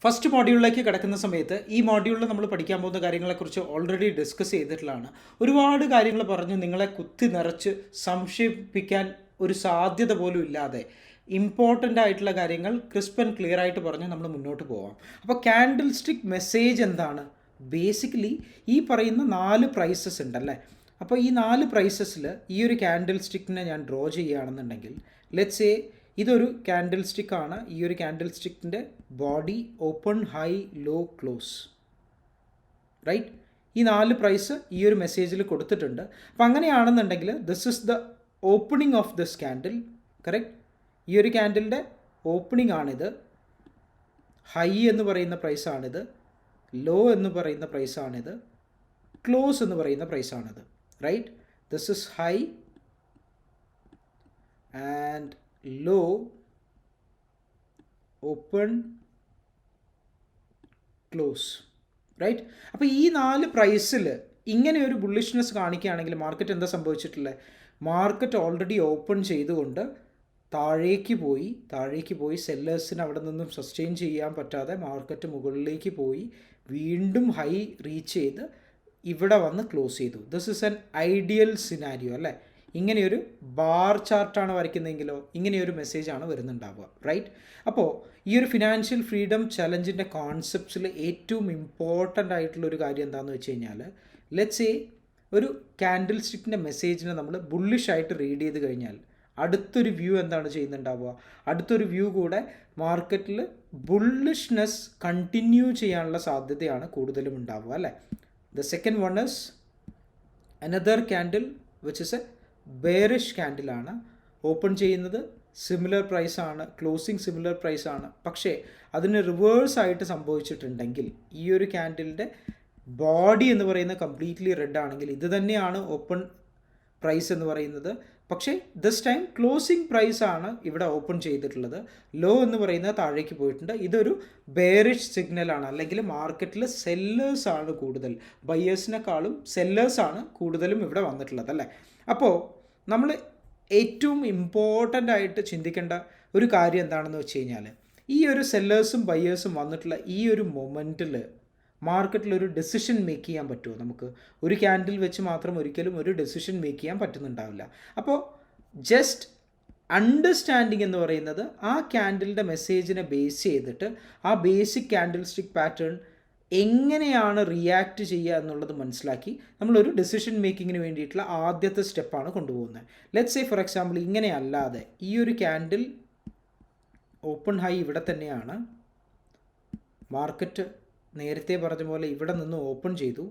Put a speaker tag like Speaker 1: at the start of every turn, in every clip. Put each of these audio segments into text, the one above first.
Speaker 1: First മോഡ്യൂളിലേക്ക് കിടക്കുന്ന സമയത്ത് ഈ മോഡ്യൂളിൽ നമ്മൾ പഠിക്കാൻ പോകുന്ന കാര്യങ്ങളെക്കുറിച്ച് ഓൾറെഡി ഡിസ്കസ് ചെയ്തിട്ടുള്ളതാണ്. ഒരുപാട് കാര്യങ്ങൾ പറഞ്ഞ് നിങ്ങളെ കുത്തി നിറച്ച് സംശയിപ്പിക്കാൻ ഒരു സാധ്യത പോലും ഇല്ലാതെ ഇമ്പോർട്ടൻ്റ് ആയിട്ടുള്ള കാര്യങ്ങൾ ക്രിസ്പ് ആൻഡ് ക്ലിയർ ആയിട്ട് പറഞ്ഞ് നമ്മൾ മുന്നോട്ട് പോവാം. അപ്പോൾ ക്യാൻഡിൽ സ്റ്റിക്ക് മെസ്സേജ് എന്താണ്? ബേസിക്കലി ഈ പറയുന്ന 4 പ്രൈസസ് ഉണ്ടല്ലേ. അപ്പോൾ ഈ 4 പ്രൈസസിൽ ഈ ഒരു ക്യാൻഡിൽ സ്റ്റിക്കിനെ ഞാൻ ഡ്രോ ചെയ്യുകയാണെന്നുണ്ടെങ്കിൽ ലെറ്റ്സ് സേ ഇതൊരു ക്യാൻഡിൽ സ്റ്റിക്കാണ്. ഈ ഒരു ക്യാൻഡിൽ സ്റ്റിക്കിൻ്റെ body open, high, low, close, right. ഈ 4 പ്രൈസ് ഈ ഒരു മെസ്സേജിൽ കൊടുത്തിട്ടുണ്ട്. അപ്പം അങ്ങനെയാണെന്നുണ്ടെങ്കിൽ this is the opening of this candle, correct. ഈ ഒരു ക്യാൻഡിലിൻ്റെ ഓപ്പണിംഗ് ആണിത്. ഹൈ എന്ന് പറയുന്ന പ്രൈസാണിത്, ലോ എന്ന് പറയുന്ന പ്രൈസാണിത്, ക്ലോസ് എന്ന് പറയുന്ന പ്രൈസാണിത്, right. This is high and low, open, close, right. അപ്പോൾ ഈ 4 പ്രൈസിൽ ഇങ്ങനെ ഒരു ബുള്ളിഷ്നെസ് കാണിക്കുകയാണെങ്കിൽ മാർക്കറ്റ് എന്താ സംഭവിച്ചിട്ടുള്ളത്? മാർക്കറ്റ് ഓൾറെഡി ഓപ്പൺ ചെയ്തുകൊണ്ട് താഴേക്ക് പോയി സെല്ലേഴ്സിന് അവിടെ നിന്നും സസ്റ്റെയിൻ ചെയ്യാൻ പറ്റാതെ മാർക്കറ്റ് മുകളിലേക്ക് പോയി വീണ്ടും ഹൈ റീച്ച് ചെയ്ത് ഇവിടെ വന്ന് ക്ലോസ് ചെയ്തു. This is an ideal scenario അല്ലേ. ഇങ്ങനെയൊരു ബാർ ചാർട്ടാണ് വരയ്ക്കുന്നതെങ്കിലോ ഇങ്ങനെയൊരു മെസ്സേജാണ് വരുന്നുണ്ടാവുക, റൈറ്റ്. അപ്പോൾ ഈ ഒരു ഫിനാൻഷ്യൽ ഫ്രീഡം ചലഞ്ചിൻ്റെ കോൺസെപ്റ്റ്സിൽ ഏറ്റവും ഇമ്പോർട്ടൻ്റ് ആയിട്ടുള്ളൊരു കാര്യം എന്താണെന്ന് വെച്ച് കഴിഞ്ഞാൽ, ലെറ്റ്സ് സേ ഒരു ക്യാൻഡിൽ സ്റ്റിക്കിൻ്റെ മെസ്സേജിനെ നമ്മൾ ബുള്ളിഷായിട്ട് റീഡ് ചെയ്ത് കഴിഞ്ഞാൽ അടുത്തൊരു വ്യൂ എന്താണ് ചെയ്യുന്നുണ്ടാവുക? അടുത്തൊരു വ്യൂ കൂടെ മാർക്കറ്റിൽ ബുള്ളിഷ്നെസ് കണ്ടിന്യൂ ചെയ്യാനുള്ള സാധ്യതയാണ് കൂടുതലും ഉണ്ടാവുക അല്ലേ. The second one is another candle which is a bearish ക്യാൻഡിലാണ്. ഓപ്പൺ ചെയ്യുന്നത് സിമിലർ പ്രൈസാണ്, ക്ലോസിങ് സിമിലർ പ്രൈസാണ്. പക്ഷേ അതിന് റിവേഴ്സ് ആയിട്ട് സംഭവിച്ചിട്ടുണ്ടെങ്കിൽ ഈ ഒരു ക്യാൻഡിലിൻ്റെ ബോഡി എന്ന് പറയുന്നത് കംപ്ലീറ്റ്ലി റെഡ് ആണെങ്കിൽ ഇത് തന്നെയാണ് ഓപ്പൺ പ്രൈസ് എന്ന് പറയുന്നത്. പക്ഷേ ദിസ് ടൈം ക്ലോസിംഗ് പ്രൈസ് ആണ് ഇവിടെ ഓപ്പൺ ചെയ്തിട്ടുള്ളത്. ലോ എന്ന് പറയുന്നത് താഴേക്ക് പോയിട്ടുണ്ട്. ഇതൊരു ബെയറിഷ് സിഗ്നലാണ്, അല്ലെങ്കിൽ മാർക്കറ്റിൽ സെല്ലേഴ്സ് ആണ് കൂടുതൽ, ബയേഴ്സിനെക്കാളും സെല്ലേഴ്സ് ആണ് കൂടുതലും ഇവിടെ വന്നിട്ടുള്ളത് അല്ലേ. അപ്പോൾ നമ്മൾ ഏറ്റവും ഇമ്പോർട്ടൻ്റ് ആയിട്ട് ചിന്തിക്കേണ്ട ഒരു കാര്യം എന്താണെന്ന് വെച്ച് കഴിഞ്ഞാൽ, ഈ ഒരു സെല്ലേഴ്സും ബയേഴ്സും വന്നിട്ടുള്ള ഈ ഒരു മൊമെൻറ്റിൽ മാർക്കറ്റിൽ ഒരു ഡെസിഷൻ മേക്ക് ചെയ്യാൻ പറ്റുമോ? നമുക്ക് ഒരു ക്യാൻഡിൽ വെച്ച് മാത്രം ഒരിക്കലും ഒരു ഡെസിഷൻ മേക്ക് ചെയ്യാൻ പറ്റുന്നുണ്ടാവില്ല. അപ്പോൾ ജസ്റ്റ് അണ്ടർസ്റ്റാൻഡിങ് എന്ന് പറയുന്നത് ആ ക്യാൻഡിലിൻ്റെ മെസ്സേജിനെ ബേസ് ചെയ്തിട്ട് ആ ബേസിക് ക്യാൻഡിൽ സ്റ്റിക്ക് പാറ്റേൺ എങ്ങനെയാണ് റിയാക്ട് ചെയ്യുക എന്നുള്ളത് മനസ്സിലാക്കി നമ്മളൊരു ഡെസിഷൻ മേക്കിങ്ങിന് വേണ്ടിയിട്ടുള്ള ആദ്യത്തെ സ്റ്റെപ്പാണ് കൊണ്ടുപോകുന്നത്. ലെറ്റ്സ് സേ ഫോർ എക്സാമ്പിൾ ഇങ്ങനെ അല്ലാതെ ഈ ഒരു ക്യാൻഡിൽ ഓപ്പൺ ഹൈ ഇവിടെ തന്നെയാണ്, മാർക്കറ്റ് നേരത്തെ പറഞ്ഞ പോലെ ഇവിടെ നിന്ന് ഓപ്പൺ ചെയ്തു,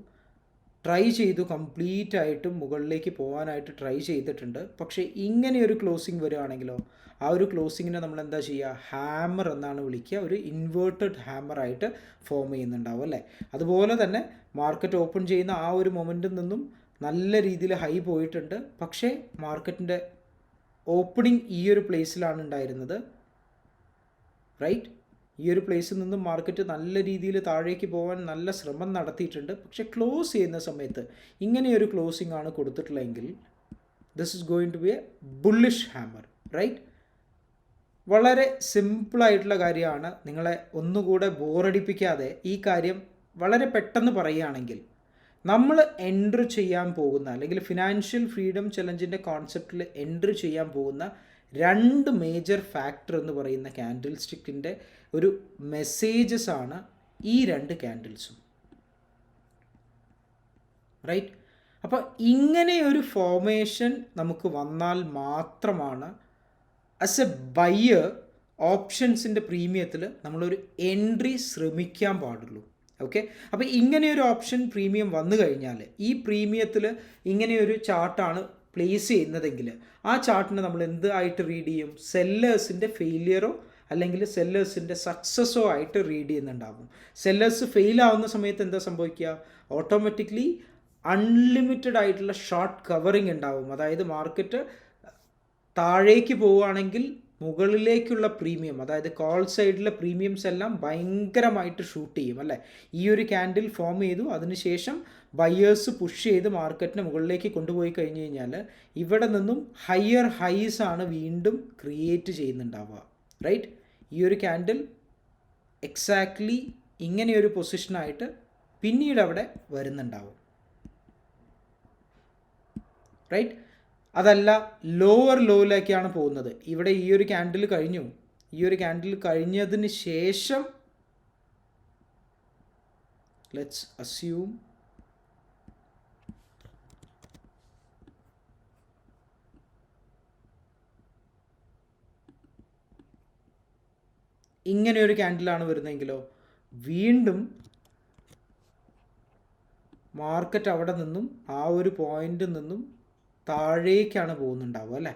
Speaker 1: ട്രൈ ചെയ്തു, കംപ്ലീറ്റ് ആയിട്ടും മുകളിലേക്ക് പോകാനായിട്ട് ട്രൈ ചെയ്തിട്ടുണ്ട്. പക്ഷേ ഇങ്ങനെ ഒരു ക്ലോസിങ് വരികയാണെങ്കിലോ ആ ഒരു ക്ലോസിങ്ങിനെ നമ്മൾ എന്താ ചെയ്യുക? ഹാമർ എന്നാണ് വിളിക്കുക. ഒരു ഇൻവേർട്ടഡ് ഹാമറായിട്ട് ഫോം ചെയ്യുന്നുണ്ടാവും അല്ലേ. അതുപോലെ തന്നെ മാർക്കറ്റ് ഓപ്പൺ ചെയ്യുന്ന ആ ഒരു മൊമെൻറ്റിൽ നിന്നും നല്ല രീതിയിൽ ഹൈ പോയിട്ടുണ്ട്. പക്ഷേ മാർക്കറ്റിൻ്റെ ഓപ്പണിംഗ് ഈ ഒരു പ്ലേസിലാണ് ഉണ്ടായിരുന്നത്, റൈറ്റ്. ഈ ഒരു പ്ലേസിൽ നിന്നും മാർക്കറ്റ് നല്ല രീതിയിൽ താഴേക്ക് പോകാൻ നല്ല ശ്രമം നടത്തിയിട്ടുണ്ട്. പക്ഷേ ക്ലോസ് ചെയ്യുന്ന സമയത്ത് ഇങ്ങനെയൊരു ക്ലോസിംഗ് ആണ് കൊടുത്തിട്ടുള്ളതെങ്കിൽ this is going to be a bullish hammer, right. വളരെ സിമ്പിളായിട്ടുള്ള കാര്യമാണ്. നിങ്ങളെ ഒന്നുകൂടെ ബോറടിപ്പിക്കാതെ ഈ കാര്യം വളരെ പെട്ടെന്ന് പറയുകയാണെങ്കിൽ, നമ്മൾ എൻട്രി ചെയ്യാൻ പോകുന്ന അല്ലെങ്കിൽ ഫിനാൻഷ്യൽ ഫ്രീഡം ചലഞ്ചിൻ്റെ കോൺസെപ്റ്റിൽ എൻട്രി ചെയ്യാൻ പോകുന്ന 2 മേജർ ഫാക്ടർ എന്ന് പറയുന്ന ക്യാൻഡിൽ സ്റ്റിക്കിൻ്റെ ഒരു മെസ്സേജസ് ആണ് ഈ 2 ക്യാൻഡിൽസും, റൈറ്റ്. അപ്പോൾ ഇങ്ങനെയൊരു ഫോർമേഷൻ നമുക്ക് വന്നാൽ മാത്രമാണ് ആസ് എ ബയ്യർ ഓപ്ഷൻസിൻ്റെ പ്രീമിയത്തിൽ നമ്മളൊരു എൻട്രി ശ്രമിക്കാൻ പാടുള്ളൂ. ഓക്കെ. അപ്പോൾ ഇങ്ങനെയൊരു ഓപ്ഷൻ പ്രീമിയം വന്നു കഴിഞ്ഞാൽ ഈ പ്രീമിയത്തിൽ ഇങ്ങനെയൊരു ചാർട്ടാണ് പ്ലേസ് ചെയ്യുന്നതെങ്കിൽ ആ ചാർട്ടിനെ നമ്മൾ എന്തായിട്ട് റീഡ് ചെയ്യും? സെല്ലേഴ്സിൻ്റെ ഫെയിലിയറോ അല്ലെങ്കിൽ സെല്ലേഴ്സിൻ്റെ സക്സസ്സോ ആയിട്ട് റീഡ് ചെയ്യുന്നുണ്ടാകും. സെല്ലേഴ്സ് ഫെയിൽ ആവുന്ന സമയത്ത് എന്താ സംഭവിക്കുക? ഓട്ടോമാറ്റിക്കലി അൺലിമിറ്റഡ് ആയിട്ടുള്ള ഷോർട്ട് കവറിങ് ഉണ്ടാവും. അതായത് മാർക്കറ്റ് താഴേക്ക് പോവുകയാണെങ്കിൽ മുകളിലേക്കുള്ള പ്രീമിയം, അതായത് കോൾ സൈഡിലെ പ്രീമിയംസ് എല്ലാം ഭയങ്കരമായിട്ട് ഷൂട്ട് ചെയ്യും അല്ലേ. ഈ ഒരു ക്യാൻഡിൽ ഫോം ചെയ്തു, അതിനുശേഷം ബയേഴ്സ് പുഷ് ചെയ്ത് മാർക്കറ്റിനെ മുകളിലേക്ക് കൊണ്ടുപോയി കഴിഞ്ഞ് കഴിഞ്ഞാൽ ഇവിടെ നിന്നും ഹയർ ഹൈസ് ആണ് വീണ്ടും ക്രിയേറ്റ് ചെയ്യുന്നുണ്ടാവുക, റൈറ്റ്. ഈ ഒരു ക്യാൻഡിൽ എക്സാക്ട്ലി ഇങ്ങനെയൊരു പൊസിഷനായിട്ട് പിന്നീട് അവിടെ വരുന്നുണ്ടാവും. റൈറ്റ്? അതല്ല ലോവർ ലോയിലേക്കാണ് പോകുന്നത്. ഇവിടെ ഈ ഒരു ക്യാൻഡിൽ കഴിഞ്ഞു. ഈ ഒരു ക്യാൻഡിൽ കഴിഞ്ഞതിന് ശേഷം ലെറ്റ്സ് അസ്യൂം ഇങ്ങനെ ഒരു ക്യാൻഡിലാണ് വരുന്നതെങ്കിലോ വീണ്ടും മാർക്കറ്റ് അവിടെ നിന്നും ആ ഒരു പോയിന്റിൽ നിന്നും താഴേക്കാണ് പോകുന്നുണ്ടാവുക അല്ലേ?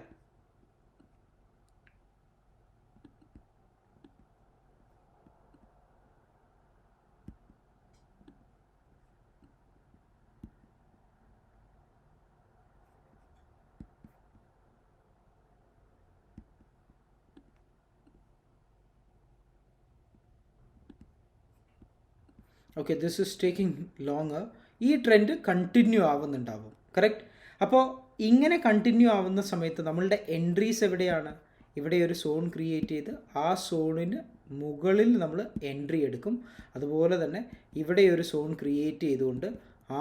Speaker 1: Okay, this is taking longer. ഈ ട്രെൻഡ് കണ്ടിന്യൂ ആവുന്നുണ്ടാവും. കറക്റ്റ്? അപ്പോൾ ഇങ്ങനെ കണ്ടിന്യൂ ആവുന്ന സമയത്ത് നമ്മളുടെ എൻട്രീസ് എവിടെയാണ്? ഇവിടെ ഒരു സോൺ ക്രിയേറ്റ് ചെയ്ത് ആ സോണിന് മുകളിൽ നമ്മൾ എൻട്രി എടുക്കും. അതുപോലെ തന്നെ ഇവിടെ ഒരു സോൺ ക്രിയേറ്റ് ചെയ്തുകൊണ്ട്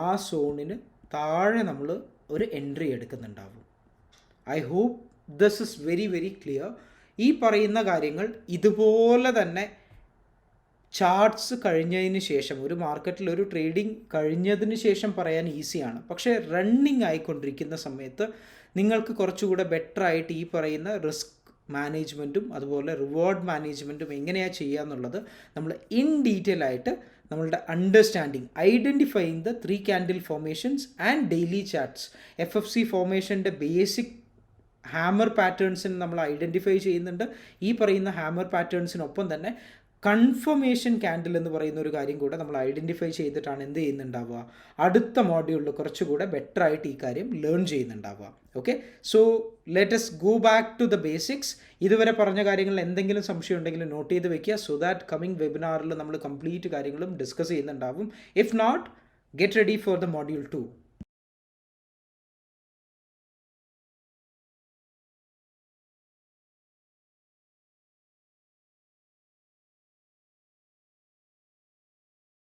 Speaker 1: ആ സോണിന് താഴെ നമ്മൾ ഒരു എൻട്രി എടുക്കുന്നുണ്ടാവും. I hope this is very very clear. ഈ പറയുന്ന കാര്യങ്ങൾ ഇതുപോലെ തന്നെ ചാർട്ട്സ് കഴിഞ്ഞതിന് ശേഷം, ഒരു മാർക്കറ്റിൽ ഒരു ട്രേഡിംഗ് കഴിഞ്ഞതിന് ശേഷം പറയാൻ ഈസിയാണ്. പക്ഷേ റണ്ണിങ് ആയിക്കൊണ്ടിരിക്കുന്ന സമയത്ത് നിങ്ങൾക്ക് കുറച്ചുകൂടെ ബെറ്റർ ആയിട്ട് ഈ പറയുന്ന റിസ്ക് മാനേജ്മെൻറ്റും അതുപോലെ റിവാർഡ് മാനേജ്മെൻറ്റും എങ്ങനെയാണ് ചെയ്യുക എന്നുള്ളത് നമ്മൾ ഇൻ ഡീറ്റെയിൽ ആയിട്ട് നമ്മളുടെ understanding, identifying the 3 candle formations and daily charts, FFC ഫോർമേഷൻ്റെ ബേസിക് ഹാമർ പാറ്റേൺസിന് നമ്മൾ ഐഡൻറ്റിഫൈ ചെയ്യുന്നുണ്ട്. ഈ പറയുന്ന ഹാമർ പാറ്റേൺസിനൊപ്പം തന്നെ കൺഫർമേഷൻ ക്യാൻഡിൽ എന്ന് പറയുന്ന ഒരു കാര്യം കൂടെ നമ്മൾ ഐഡൻറ്റിഫൈ ചെയ്തിട്ടാണ് എന്ത് ചെയ്യുന്നുണ്ടാവുക, അടുത്ത മോഡ്യൂളിൽ കുറച്ചുകൂടെ ബെറ്റർ ആയിട്ട് ഈ കാര്യം ലേൺ ചെയ്യുന്നുണ്ടാവുക. Okay, so let us go back to the basics. ഇതുവരെ പറഞ്ഞ കാര്യങ്ങളിൽ എന്തെങ്കിലും സംശയം ഉണ്ടെങ്കിൽ നോട്ട് ചെയ്ത് വെക്കുക. സോ ദാറ്റ് കമ്മിങ് വെബിനാറിൽ നമ്മൾ കംപ്ലീറ്റ് കാര്യങ്ങളും ഡിസ്കസ് ചെയ്യുന്നുണ്ടാവും. If not, get ready for the module 2.